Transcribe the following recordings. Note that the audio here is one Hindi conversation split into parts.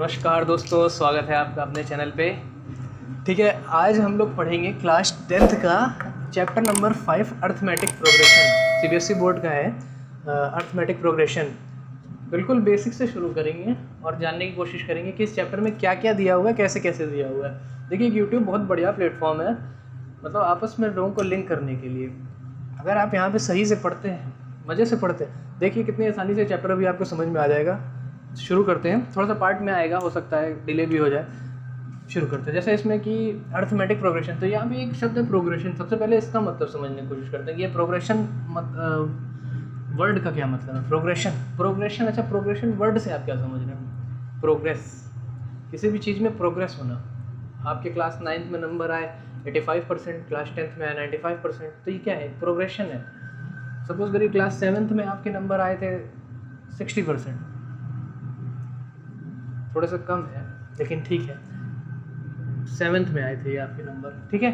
नमस्कार दोस्तों, स्वागत है आपका अपने चैनल पे। ठीक है, आज हम लोग पढ़ेंगे क्लास 10th का chapter number 5 arithmetic progression. CBSE board का है अर्थमेटिक प्रोग्रेशन। बिल्कुल बेसिक से शुरू करेंगे और जानने की कोशिश करेंगे कि इस चैप्टर में क्या क्या दिया हुआ है, कैसे कैसे दिया हुआ है। देखिए, यूट्यूब बहुत बढ़िया प्लेटफॉर्म है, मतलब आपस में लोगों को लिंक करने के लिए। अगर आप यहाँ पे सही से पढ़ते हैं, मज़े से पढ़ते हैं, देखिए कितनी आसानी से चैप्टर भी आपको समझ में आ जाएगा। शुरू करते हैं, थोड़ा सा पार्ट में आएगा, हो सकता है डिले भी हो जाए। शुरू करते हैं। जैसे इसमें कि अर्थमेटिक प्रोग्रेशन, तो यहाँ पे एक शब्द है प्रोग्रेशन। सबसे पहले इसका मतलब समझने की कोशिश करते हैं कि ये प्रोग्रेशन वर्ड का क्या मतलब है। प्रोग्रेशन अच्छा, प्रोग्रेशन वर्ड से आप क्या समझ रहे हैं? प्रोग्रेस, किसी भी चीज़ में प्रोग्रेस होना। आपके क्लास 9th में नंबर आए 85%, क्लास 10th में आए 95%, तो ये क्या है? प्रोग्रेशन है। सपोज करिए क्लास 7th में आपके नंबर आए थे 60%, थोड़ा सा कम है लेकिन ठीक है। 7th में आए थे ये आपके नंबर, ठीक है।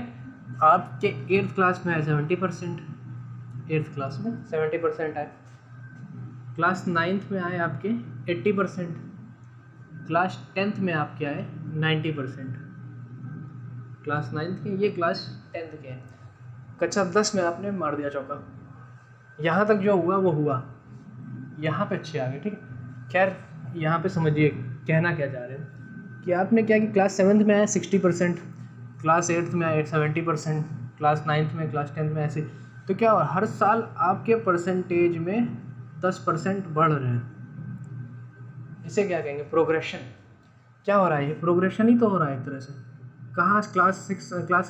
आपके 8th क्लास में आए 70%, 8th क्लास में 70% आए। क्लास 9th में आए आपके 80%, क्लास 10th में आपके आए 90%। क्लास 9th के, ये क्लास 10th के हैं। कक्षा 10 में आपने मार दिया चौका। यहाँ तक जो हुआ वो हुआ, यहाँ पे अच्छे आ गए, ठीक है। खैर, यहाँ पे समझिए कहना क्या चाह रहे हैं कि आपने क्या कि क्लास 7th में आए 60%, क्लास 8th में आए 70%, क्लास 9th में, क्लास 10th में ऐसे। तो क्या हो, हर साल आपके परसेंटेज में 10% बढ़ रहे हैं। इसे क्या कहेंगे? प्रोग्रेशन। क्या हो रहा है? ये प्रोग्रेशन ही तो हो रहा है एक तरह से। कहाँ क्लास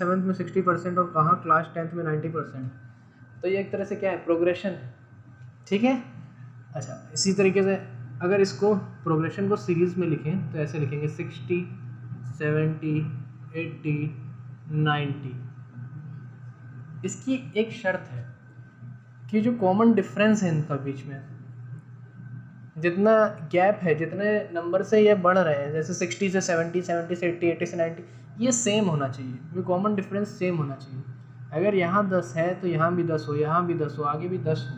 7th में 60% और कहाँ क्लास 10th में 90%। तो ये एक तरह से क्या है? प्रोग्रेशन है, ठीक है। अच्छा, इसी तरीके से अगर इसको प्रोग्रेशन को सीरीज़ में लिखें तो ऐसे लिखेंगे 60, 70, 80, 90। इसकी एक शर्त है कि जो कॉमन डिफरेंस है इनका बीच में, जितना गैप है, जितने नंबर से ये बढ़ रहे हैं, जैसे 60 से 70, 70 से 80, 80 से 90, ये सेम होना चाहिए। ये कॉमन डिफरेंस सेम होना चाहिए। अगर यहाँ 10 है तो यहाँ भी 10 हो, यहाँ भी 10 हो, आगे भी 10 हो।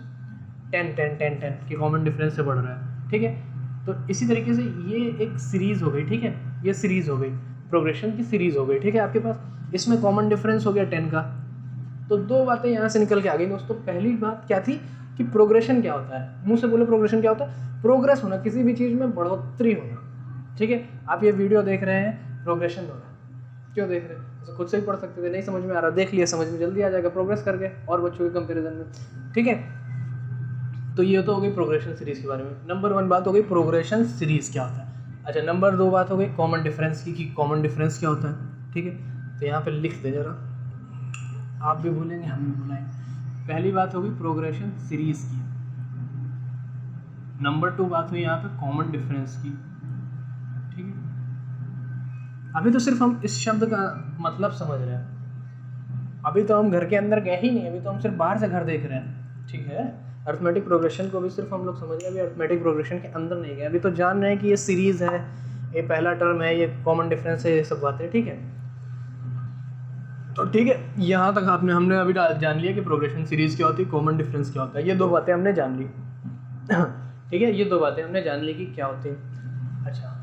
10 10 10 10 के कॉमन डिफरेंस से बढ़ रहा है, ठीक है। तो इसी तरीके से ये एक सीरीज़ हो गई, ठीक है। ये सीरीज़ हो गई, प्रोग्रेशन की सीरीज़ हो गई, ठीक है। आपके पास इसमें कॉमन डिफरेंस हो गया 10 का। तो दो बातें यहाँ से निकल के आ गई दोस्तों। पहली बात क्या थी कि प्रोग्रेशन क्या होता है? मुंह से बोलो, प्रोग्रेशन क्या होता है? प्रोग्रेस होना, किसी भी चीज़ में बढ़ोतरी होना, ठीक है। आप ये वीडियो देख रहे हैं, प्रोग्रेशन हो रहा है। क्यों देख रहे हैं? तो खुद से ही पढ़ सकते थे, नहीं समझ में आ रहा, देख लिया, समझ में जल्दी आ जाएगा, प्रोग्रेस करके और बच्चों के कंपेरिजन में, ठीक है। तो ये तो हो गई प्रोग्रेशन सीरीज़ के बारे में। नंबर 1 बात हो गई प्रोग्रेशन सीरीज़ क्या होता है। अच्छा, नंबर 2 बात हो गई कॉमन डिफरेंस की, कि कॉमन डिफरेंस क्या होता है, ठीक है। तो यहाँ पे लिख दे जरा, आप भी बोलेंगे हम भी बोलेंगे। पहली बात होगी प्रोग्रेशन सीरीज़ की। नंबर 2 बात हुई यहाँ पे कॉमन डिफरेंस की, ठीक है। अभी तो सिर्फ हम इस शब्द का मतलब समझ रहे हैं, अभी तो हम घर के अंदर गए ही नहीं, अभी तो हम सिर्फ बाहर से घर देख रहे हैं, ठीक है। अर्थमेटिक प्रोग्रेशन को भी सिर्फ हम लोग समझ रहे हैं, अभी अर्थमेटिक प्रोग्रेशन के अंदर नहीं गए। अभी तो जान रहे हैं कि ये सीरीज़ है, ये पहला टर्म है, ये कॉमन डिफरेंस है, ये सब बातें, ठीक है। तो ठीक है, यहाँ तक हमने अभी जान लिया कि प्रोग्रेशन सीरीज़ क्या होती है, कॉमन डिफरेंस क्या होता है। ये दो बातें हमने जान ली, ठीक है। ये दो बातें हमने जान ली कि क्या होती है। अच्छा,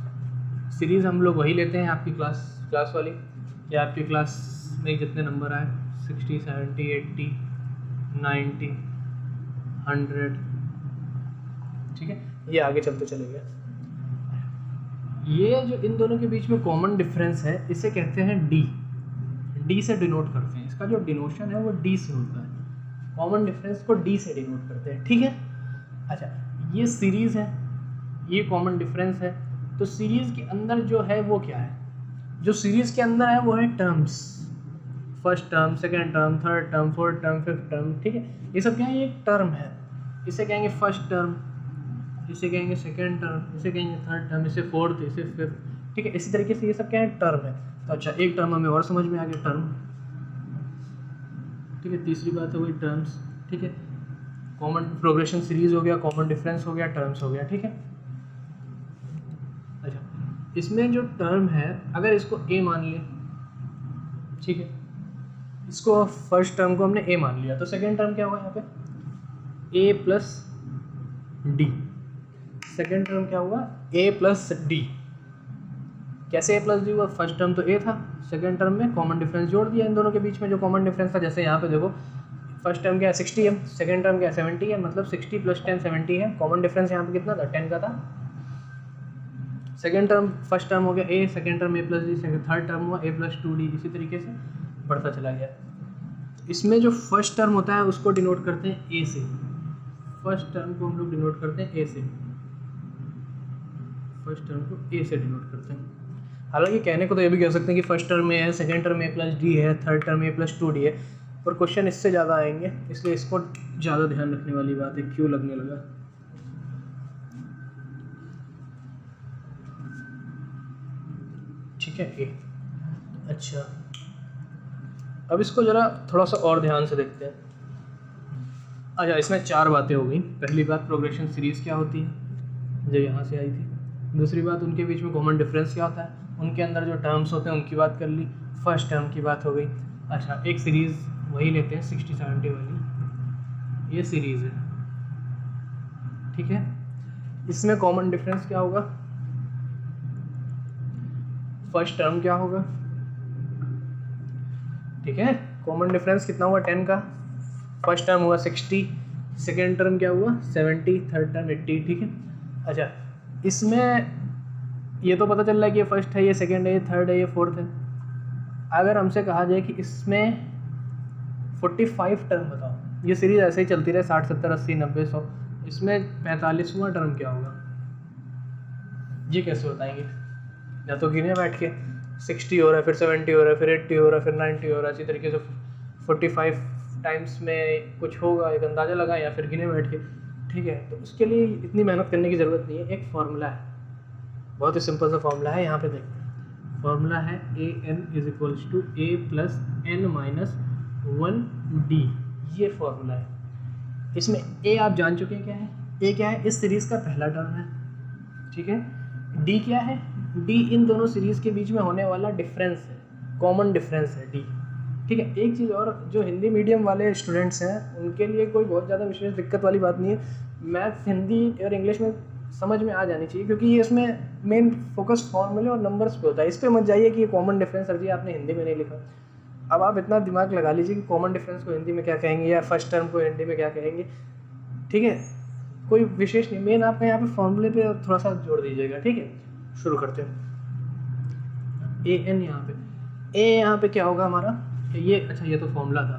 सीरीज़ हम लोग वही लेते हैं आपकी क्लास वाली, या आपकी क्लास में जितने नंबर आए 60, 70, 80, 90, 100, ठीक है। ये आगे चलते चलेंगे। ये जो इन दोनों के बीच में कॉमन डिफरेंस है, इसे कहते हैं डी से डिनोट करते हैं। इसका जो डिनोशन है वो डी से होता है। कॉमन डिफरेंस को डी से डिनोट करते हैं, ठीक है। अच्छा, ये सीरीज़ है, ये कॉमन डिफरेंस है। तो सीरीज़ के अंदर जो है वो क्या है? जो सीरीज़ के अंदर है वो है terms. First term, second term, third term, fourth term, fifth term, ठीक है। ये सब क्या है? ये एक टर्म है। इसे कहेंगे फर्स्ट टर्म, इसे कहेंगे सेकेंड टर्म, इसे कहेंगे थर्ड टर्म, इसे फोर्थ, इसे फिफ्थ, ठीक है। इसी तरीके से ये सब क्या है? टर्म है। तो अच्छा, एक टर्म हमें और समझ में आ गया, टर्म, ठीक है। तीसरी बात हो गई टर्म्स, ठीक है। कॉमन प्रोग्रेशन सीरीज हो गया, कॉमन डिफरेंस हो गया, टर्म्स हो गया, ठीक है। अच्छा, इसमें जो टर्म है, अगर इसको ए मान लिया, ठीक है, इसको फर्स्ट टर्म को हमने ए मान लिया, तो सेकेंड टर्म क्या होगा यहाँ पे? ए प्लस डी। सेकेंड टर्म क्या होगा? ए प्लस डी, कैसे a प्लस डी हुआ, फर्स्ट टर्म तो a था, सेकेंड टर्म में कॉमन डिफरेंस जोड़ दिया इन दोनों के बीच में जो कॉमन डिफरेंस था। जैसे यहाँ पे देखो फर्स्ट टर्म क्या है 60 है, सेकेंड टर्म क्या है 70 है, मतलब 60 + 10 70 है। कॉमन डिफरेंस यहाँ पे कितना था 10 का था। सेकेंड टर्म फर्स्ट टर्म हो गया a, second term a plus D, third term हुआ a + 2d, इसी तरीके से बढ़ता चला गया। इसमें जो फर्स्ट टर्म होता है उसको डिनोट करते हैं a से, फर्स्ट टर्म को हम लोग डिनोट करते हैं a से, फर्स्ट टर्म को a से डिनोट करते हैं। हालांकि कहने को तो ये भी कह सकते हैं कि फर्स्ट टर्म में है, सेकेंड टर्म a + d है, थर्ड टर्म a + 2d है, पर क्वेश्चन इससे ज़्यादा आएंगे इसलिए इसको ज़्यादा ध्यान रखने वाली बात है। क्यों लगने लगा, ठीक है a। अच्छा अब इसको ज़रा थोड़ा सा और ध्यान से देखते हैं। अच्छा इसमें 4 बातें हो गई। पहली बात प्रोग्रेशन सीरीज़ क्या होती है जो यहाँ से आई थी, दूसरी बात उनके बीच में कॉमन डिफरेंस क्या होता है, उनके अंदर जो टर्म्स होते हैं उनकी बात कर ली, फर्स्ट टर्म की बात हो गई। अच्छा एक सीरीज़ वही लेते हैं 60-70 वाली, ये सीरीज़ है, ठीक है। इसमें कॉमन डिफरेंस क्या होगा, फर्स्ट टर्म क्या होगा, ठीक है। कॉमन डिफरेंस कितना हुआ 10 का, फर्स्ट टर्म हुआ 60, सेकेंड टर्म क्या हुआ 70, थर्ड टर्म 80, ठीक है। अच्छा इसमें ये तो पता चल रहा है कि ये फर्स्ट है, ये सेकेंड है, ये थर्ड है, ये फोर्थ है। अगर हमसे कहा जाए कि इसमें 45 टर्म बताओ, ये सीरीज ऐसे ही चलती रहे 60 70 80 90 100, इसमें 45वां टर्म क्या होगा, ये कैसे बताएंगे। या तो गिने बैठ के 60 हो रहा है, फिर 70 हो रहा है, फिर 80 हो रहा है, फिर 90 हो रहा है, इसी तरीके से 45 टाइम्स में कुछ होगा, एक अंदाज़ा लगाएं या फिर गिने बैठ के, ठीक है। तो उसके लिए इतनी मेहनत करने की ज़रूरत नहीं है, एक फार्मूला है, बहुत ही सिंपल सा फार्मूला है, यहाँ पे देखते हैं। फार्मूला है an = a + n - 1d, ये फार्मूला है। इसमें a आप जान चुके हैं क्या है, a क्या है, इस सीरीज़ का पहला टर्म है, ठीक है। d क्या है, d इन दोनों सीरीज़ के बीच में होने वाला डिफरेंस है, कॉमन डिफरेंस है d, ठीक है। एक चीज़ और, जो हिंदी मीडियम वाले स्टूडेंट्स हैं उनके लिए कोई बहुत ज़्यादा विशेष दिक्कत वाली बात नहीं है, मैथ्स हिंदी और इंग्लिश में समझ में आ जानी चाहिए, क्योंकि ये इसमें मेन फोकस फॉर्मूले और नंबर्स पे होता है। इस पे मत जाइए कि ये कॉमन डिफरेंस सर जी आपने हिंदी में नहीं लिखा। अब आप इतना दिमाग लगा लीजिए कि कॉमन डिफरेंस को हिंदी में क्या कहेंगे या फर्स्ट टर्म को हिंदी में क्या कहेंगे, ठीक है। कोई विशेष नहीं, मेन आपका यहाँ पे फॉर्मूले पे थोड़ा सा जोड़ दीजिएगा, ठीक है। शुरू करते हैं। an यहाँ पे, a यहाँ पे क्या होगा हमारा, ये अच्छा ये तो फॉर्मूला था,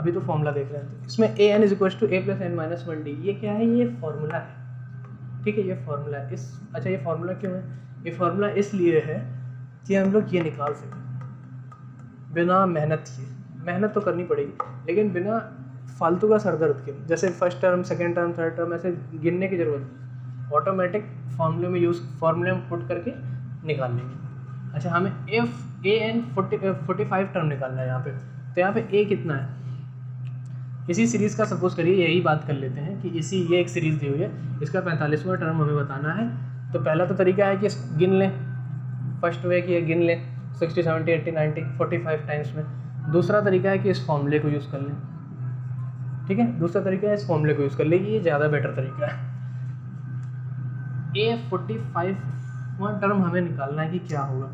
अभी तो फॉर्मूला देख रहे हैं। इसमें an = a + n - 1d, ये क्या है, ये फॉर्मूला है, ठीक है। ये फार्मूला है इस, अच्छा ये फार्मूला क्यों है, ये फार्मूला इसलिए है कि हम लोग ये निकाल सकें बिना मेहनत किए। मेहनत तो करनी पड़ेगी लेकिन बिना फालतू का सरदर्द के, जैसे first term second term third term ऐसे गिनने की ज़रूरत नहीं, ऑटोमेटिक फार्मूले में पुट करके निकाल लेंगे। अच्छा हमें an 45 टर्म निकालना है यहाँ पे, तो यहाँ पे a कितना है, इसी सीरीज़ का सपोज करिए, यही बात कर लेते हैं कि ये एक सीरीज़ दी हुई है, इसका 45वां टर्म हमें बताना है। तो पहला तो तरीका है कि गिन लें, फर्स्ट वे कि गिन लें 60 70 80 90 45 टाइम्स में। दूसरा तरीका है कि इस फॉर्मूले को यूज़ कर लें, ठीक है। दूसरा तरीका है इस फॉर्मूले को यूज़ कर लें, ये ज़्यादा बेटर तरीका है। a 45वां टर्म हमें निकालना है कि क्या होगा,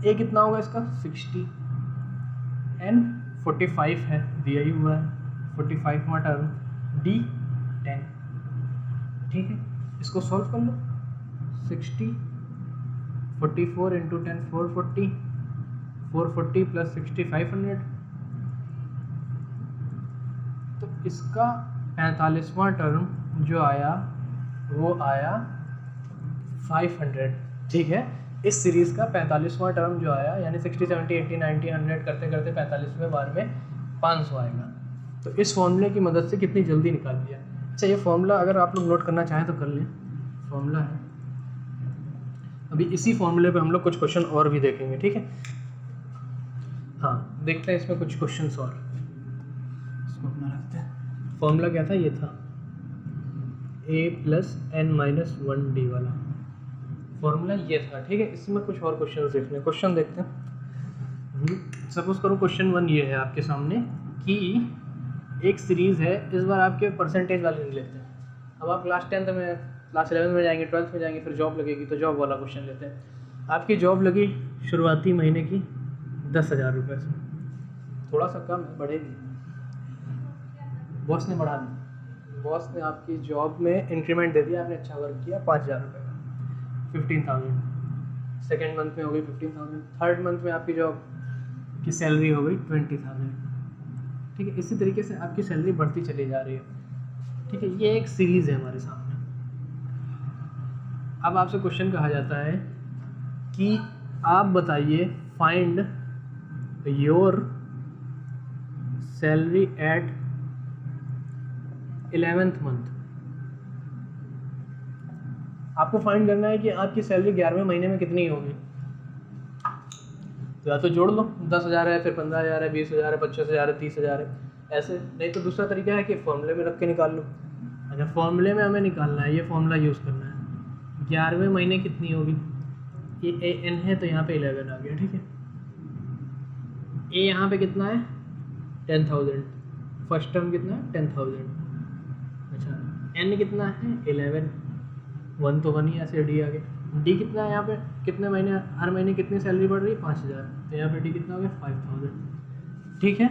a कितना होगा इसका 60, n 45 है दिया ही हुआ है, 45वां टर्म, d 10, ठीक है। इसको सॉल्व कर लो, 60 44 × 10 440, 440 + 60 500, तो इसका 45वां टर्म जो आया वो आया 500, ठीक है। इस सीरीज़ का 45वां टर्म जो आया, यानी 60 70 80 90 100 करते करते 45वें बार में 500 आएगा। तो इस फॉर्मूले की मदद से कितनी जल्दी निकाल दिया। अच्छा ये फॉर्मूला अगर आप लोग नोट करना चाहें तो कर लें, फॉर्मूला है। अभी इसी फॉर्मूले पे हम लोग कुछ क्वेश्चन और भी देखेंगे, ठीक है। हाँ देखते हैं इसमें कुछ क्वेश्चन और, इसको अपना रखते हैं। फॉर्मूला क्या था, ये था a + n - 1d वाला फॉर्मूला, ये था, ठीक है। इसमें कुछ और क्वेश्चन देखते हैं, क्वेश्चन देखते हैं। सपोज करो क्वेश्चन 1 ये है आपके सामने कि एक सीरीज़ है, इस बार आपके परसेंटेज वाले नहीं लेते हैं। अब आप क्लास 10th में, क्लास 11th में जाएंगे, 12th में जाएंगे, फिर जॉब लगेगी तो जॉब वाला क्वेश्चन लेते हैं। आपकी जॉब लगी शुरुआती महीने की 10,000 रुपये से, थोड़ा सा कम है, बढ़ेगी, बॉस ने बढ़ा दी, बॉस ने आपकी जॉब में इंक्रीमेंट दे दिया, आपने अच्छा वर्क किया, 5,000 रुपये का, 15,000। सेकेंड मंथ में हो गई 15,000, थर्ड मंथ में आपकी जॉब की सैलरी हो गई 20,000। ठीक है, इसी तरीके से आपकी सैलरी बढ़ती चली जा रही है। ठीक है, ये एक सीरीज़ है हमारे सामने। अब आपसे क्वेश्चन कहा जाता है कि आप बताइए find your salary at 11th month. आपको फाइंड करना है कि आपकी सैलरी 11वें महीने में कितनी होगी। तो या तो जोड़ लो, 10,000 है, फिर 15,000 है, 20,000 है, 25,000 है, 30,000 है, ऐसे। नहीं तो दूसरा तरीका है कि फॉर्मूले में रख के निकाल लो। अच्छा, फॉर्मूले में हमें निकालना है, ये फॉर्मूला यूज़ करना है। 11वें महीने कितनी होगी, ये ए एन है तो यहाँ पे 11 आ गया। ठीक है, ए यहाँ पे कितना है 10,000, फर्स्ट टर्म कितना है 10,000। अच्छा, एन कितना है 11, 1 तो 1 ही, ऐसे डी आ गया। डी कितना है यहाँ पे, कितने महीने, हर महीने कितनी सैलरी बढ़ रही है 5,000, तो यहाँ पे डी कितना हो गया 5,000। ठीक है,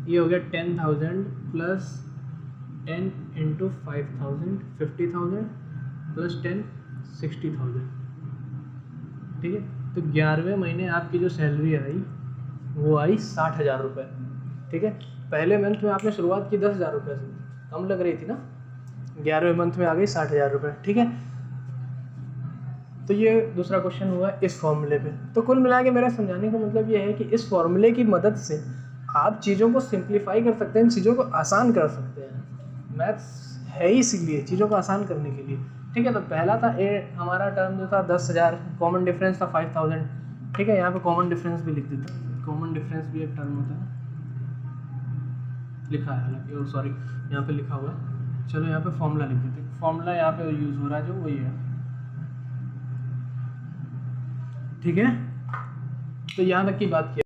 ये हो गया 10,000 प्लस 10 इंटू 5,000 50,000 प्लस 10 60,000। ठीक है, तो 11वें महीने आपकी जो सैलरी आई वो आई 60,000 रुपये। ठीक है, पहले मंथ में आपने शुरुआत की 10,000 रुपये से, कम लग रही थी ना, 11वें मंथ में आ गई 60,000 रुपये। ठीक है, तो ये दूसरा क्वेश्चन हुआ इस फॉर्मूले पे। तो कुल मिला के मेरा समझाने का मतलब ये है कि इस फॉर्मूले की मदद से आप चीज़ों को सिंप्लीफाई कर सकते हैं, चीज़ों को आसान कर सकते हैं। मैथ्स है ही इसीलिए, चीज़ों को आसान करने के लिए। ठीक है, तो पहला था ए, हमारा टर्म जो था 10,000, कॉमन डिफरेंस था 5,000। ठीक है, यहाँ पे कॉमन डिफरेंस भी लिख देता हूँ, कॉमन डिफरेंस भी एक टर्म होता है, लिखा है हालांकि, सॉरी यहाँ पे लिखा हुआ है। चलो यहाँ पे फॉर्मूला लिख देते हैं, फॉर्मूला यहाँ पे यूज़ हो रहा है जो वही है। ठीक है, तो यहाँ तक की बात किया।